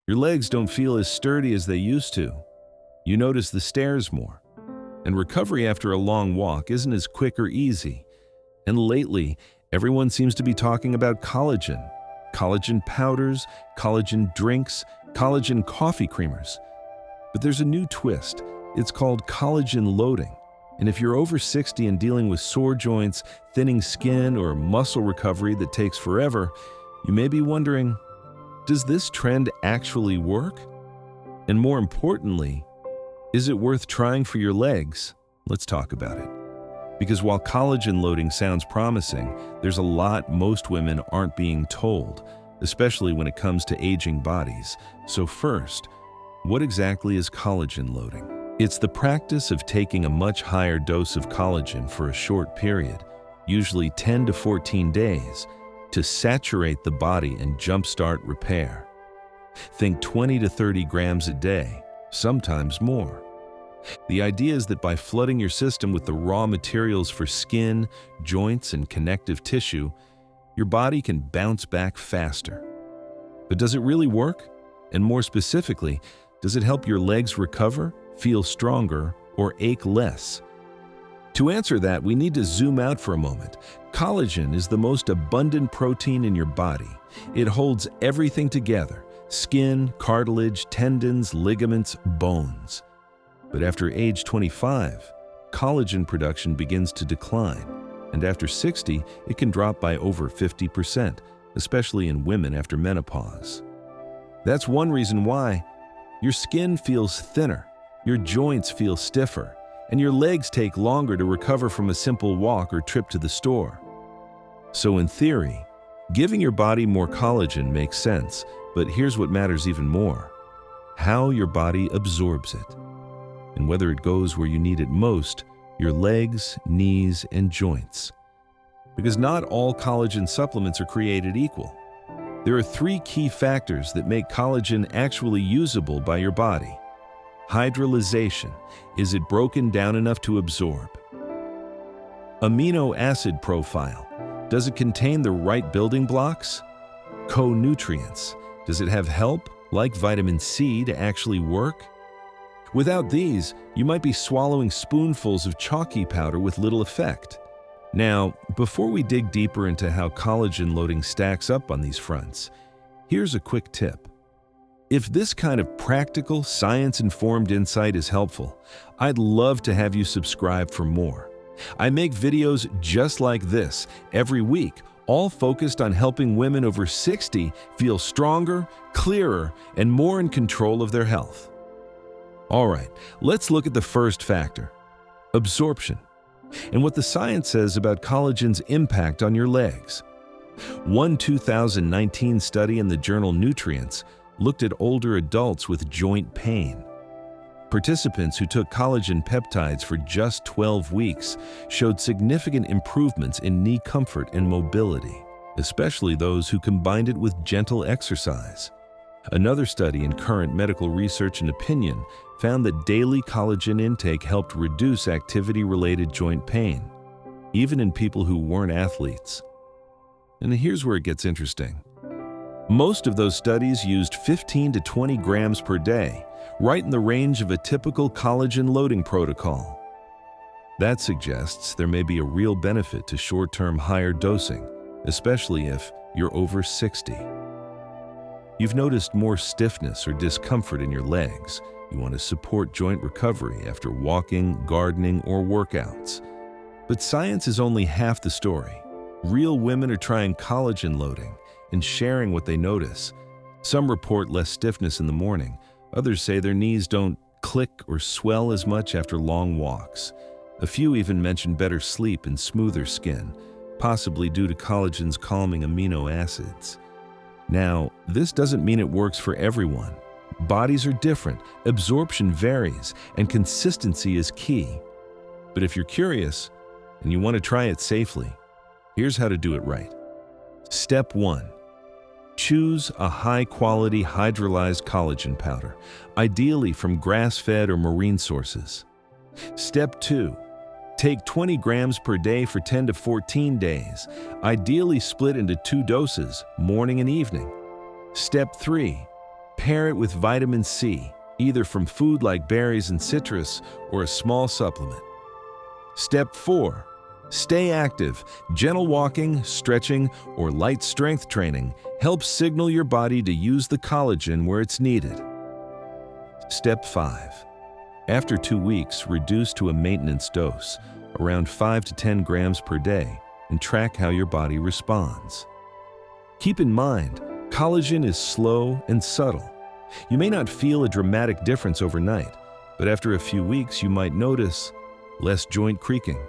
Your legs don't feel as sturdy as they used to. You notice the stairs more. And recovery after a long walk isn't as quick or easy. And lately, everyone seems to be talking about collagen. Collagen powders, collagen drinks, collagen coffee creamers. But there's a new twist. It's called collagen loading. And if you're over 60 and dealing with sore joints, thinning skin, or muscle recovery that takes forever, you may be wondering, does this trend actually work? And more importantly, is it worth trying for your legs? Let's talk about it. Because while collagen loading sounds promising, there's a lot most women aren't being told, especially when it comes to aging bodies. So first, what exactly is collagen loading? It's the practice of taking a much higher dose of collagen for a short period, usually 10 to 14 days, to saturate the body and jumpstart repair. Think 20 to 30 grams a day, sometimes more. The idea is that by flooding your system with the raw materials for skin, joints, and connective tissue, your body can bounce back faster. But does it really work? And more specifically, does it help your legs recover, feel stronger, or ache less? To answer that, we need to zoom out for a moment. Collagen is the most abundant protein in your body. It holds everything together: skin, cartilage, tendons, ligaments, bones. But after age 25, collagen production begins to decline, and after 60, it can drop by over 50%, especially in women after menopause. That's one reason why your skin feels thinner, your joints feel stiffer, and your legs take longer to recover from a simple walk or trip to the store. So in theory, giving your body more collagen makes sense, but here's what matters even more: how your body absorbs it, and whether it goes where you need it most, your legs, knees, and joints. Because not all collagen supplements are created equal. There are 3 key factors that make collagen actually usable by your body. Hydrolyzation. Is it broken down enough to absorb? Amino acid profile. Does it contain the right building blocks? Co-nutrients. Does it have help, like vitamin C, to actually work? Without these, you might be swallowing spoonfuls of chalky powder with little effect. Now, before we dig deeper into how collagen loading stacks up on these fronts, here's a quick tip. If this kind of practical, science-informed insight is helpful, I'd love to have you subscribe for more. I make videos just like this every week, all focused on helping women over 60 feel stronger, clearer, and more in control of their health. All right, let's look at the first factor: absorption, and what the science says about collagen's impact on your legs. One 2019 study in the journal Nutrients looked at older adults with joint pain. Participants who took collagen peptides for just 12 weeks showed significant improvements in knee comfort and mobility, especially those who combined it with gentle exercise. Another study in Current Medical Research and Opinion found that daily collagen intake helped reduce activity-related joint pain, even in people who weren't athletes. And here's where it gets interesting. Most of those studies used 15 to 20 grams per day, right in the range of a typical collagen loading protocol. That suggests there may be a real benefit to short-term higher dosing, especially if you're over 60. You've noticed more stiffness or discomfort in your legs. You want to support joint recovery after walking, gardening, or workouts. But science is only half the story. Real women are trying collagen loading and sharing what they notice. Some report less stiffness in the morning. Others say their knees don't click or swell as much after long walks. A few even mention better sleep and smoother skin, possibly due to collagen's calming amino acids. Now, this doesn't mean it works for everyone. Bodies are different, absorption varies, and consistency is key. But if you're curious and you want to try it safely, here's how to do it right. Step 1. Choose a high-quality hydrolyzed collagen powder, ideally from grass-fed or marine sources. Step 2. Take 20 grams per day for 10 to 14 days, ideally split into 2 doses, morning and evening. Step 3. Pair it with vitamin C, either from food like berries and citrus or a small supplement. Step 4. Stay active. Gentle walking, stretching, or light strength training helps signal your body to use the collagen where it's needed. Step 5. After 2 weeks, reduce to a maintenance dose, around 5 to 10 grams per day, and track how your body responds. Keep in mind, collagen is slow and subtle. You may not feel a dramatic difference overnight, but after a few weeks you might notice less joint creaking,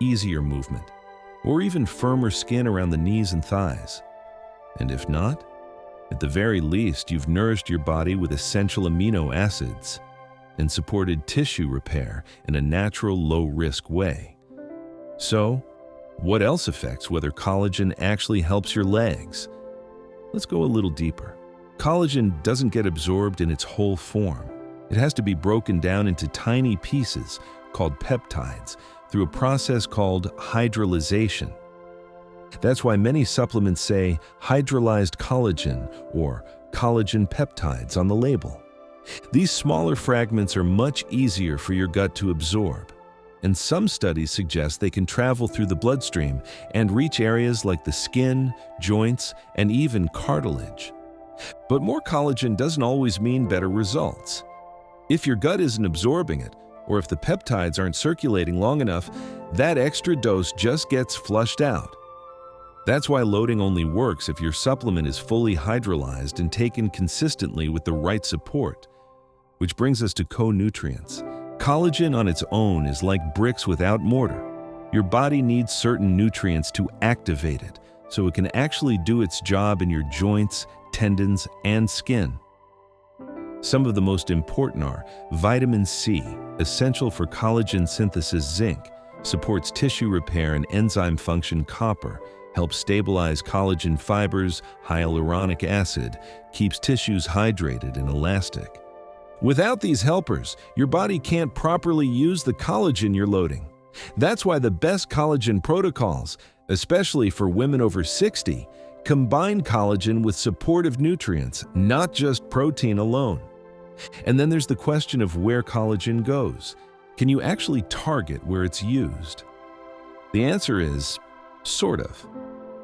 easier movement, or even firmer skin around the knees and thighs. And if not, at the very least you've nourished your body with essential amino acids and supported tissue repair in a natural, low-risk way. So, what else affects whether collagen actually helps your legs? Let's go a little deeper. Collagen doesn't get absorbed in its whole form. It has to be broken down into tiny pieces called peptides through a process called hydrolyzation. That's why many supplements say hydrolyzed collagen or collagen peptides on the label. These smaller fragments are much easier for your gut to absorb, and some studies suggest they can travel through the bloodstream and reach areas like the skin, joints, and even cartilage. But more collagen doesn't always mean better results. If your gut isn't absorbing it, or if the peptides aren't circulating long enough, that extra dose just gets flushed out. That's why loading only works if your supplement is fully hydrolyzed and taken consistently with the right support. Which brings us to co-nutrients. Collagen on its own is like bricks without mortar. Your body needs certain nutrients to activate it, so it can actually do its job in your joints, tendons, and skin. Some of the most important are vitamin C, essential for collagen synthesis. Zinc, supports tissue repair and enzyme function. Copper, helps stabilize collagen fibers. Hyaluronic acid, keeps tissues hydrated and elastic. Without these helpers, your body can't properly use the collagen you're loading. That's why the best collagen protocols, especially for women over 60, combine collagen with supportive nutrients, not just protein alone. And then there's the question of where collagen goes. Can you actually target where it's used? The answer is, sort of.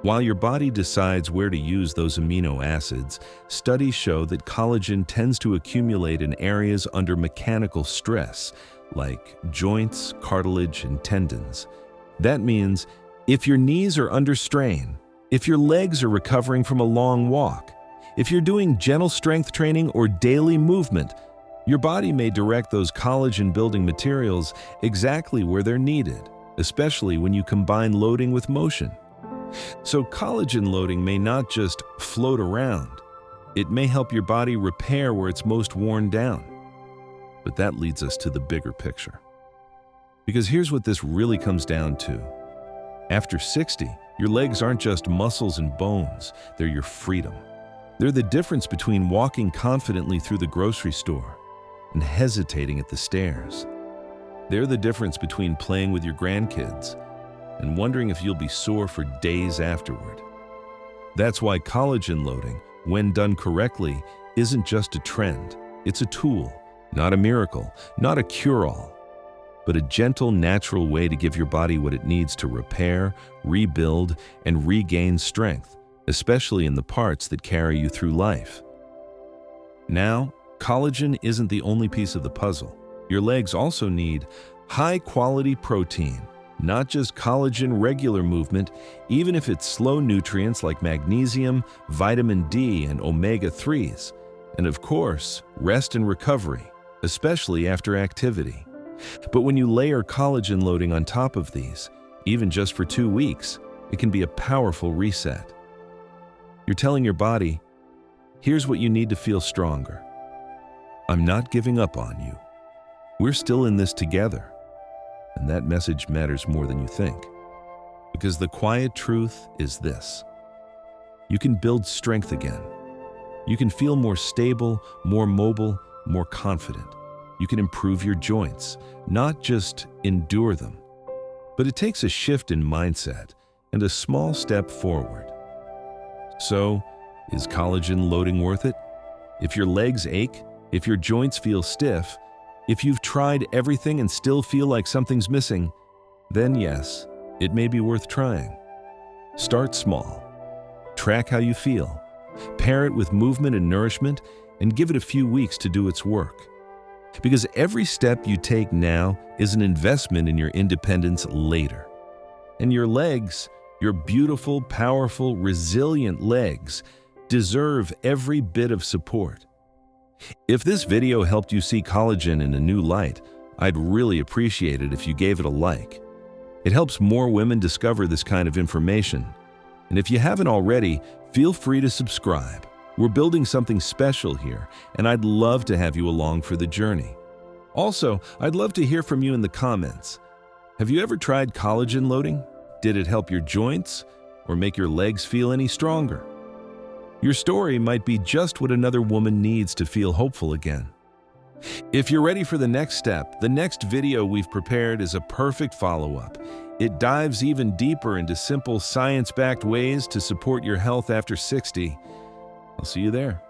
While your body decides where to use those amino acids, studies show that collagen tends to accumulate in areas under mechanical stress, like joints, cartilage, and tendons. That means if your knees are under strain, if your legs are recovering from a long walk, if you're doing gentle strength training or daily movement, your body may direct those collagen-building materials exactly where they're needed, especially when you combine loading with motion. So collagen loading may not just float around. It may help your body repair where it's most worn down. But that leads us to the bigger picture. Because here's what this really comes down to. After 60, your legs aren't just muscles and bones, they're your freedom. They're the difference between walking confidently through the grocery store and hesitating at the stairs. They're the difference between playing with your grandkids and wondering if you'll be sore for days afterward. That's why collagen loading, when done correctly, isn't just a trend. It's a tool, not a miracle, not a cure-all, but a gentle, natural way to give your body what it needs to repair, rebuild, and regain strength, especially in the parts that carry you through life. Now, collagen isn't the only piece of the puzzle. Your legs also need high-quality protein, not just collagen regular movement, even if it's slow nutrients like magnesium, vitamin D, and omega-3s. And of course, rest and recovery, especially after activity. But when you layer collagen loading on top of these, even just for 2 weeks, it can be a powerful reset. You're telling your body, here's what you need to feel stronger. I'm not giving up on you. We're still in this together. And that message matters more than you think. Because the quiet truth is this: you can build strength again. You can feel more stable, more mobile, more confident. You can improve your joints, not just endure them. But it takes a shift in mindset and a small step forward. So, is collagen loading worth it? If your legs ache, if your joints feel stiff, if you've tried everything and still feel like something's missing, then yes, it may be worth trying. Start small. Track how you feel. Pair it with movement and nourishment, and give it a few weeks to do its work. Because every step you take now is an investment in your independence later. And your legs, your beautiful, powerful, resilient legs, deserve every bit of support. If this video helped you see collagen in a new light, I'd really appreciate it if you gave it a like. It helps more women discover this kind of information. And if you haven't already, feel free to subscribe. We're building something special here, and I'd love to have you along for the journey. Also, I'd love to hear from you in the comments. Have you ever tried collagen loading? Did it help your joints or make your legs feel any stronger? Your story might be just what another woman needs to feel hopeful again. If you're ready for the next step, the next video we've prepared is a perfect follow-up. It dives even deeper into simple science-backed ways to support your health after 60. I'll see you there.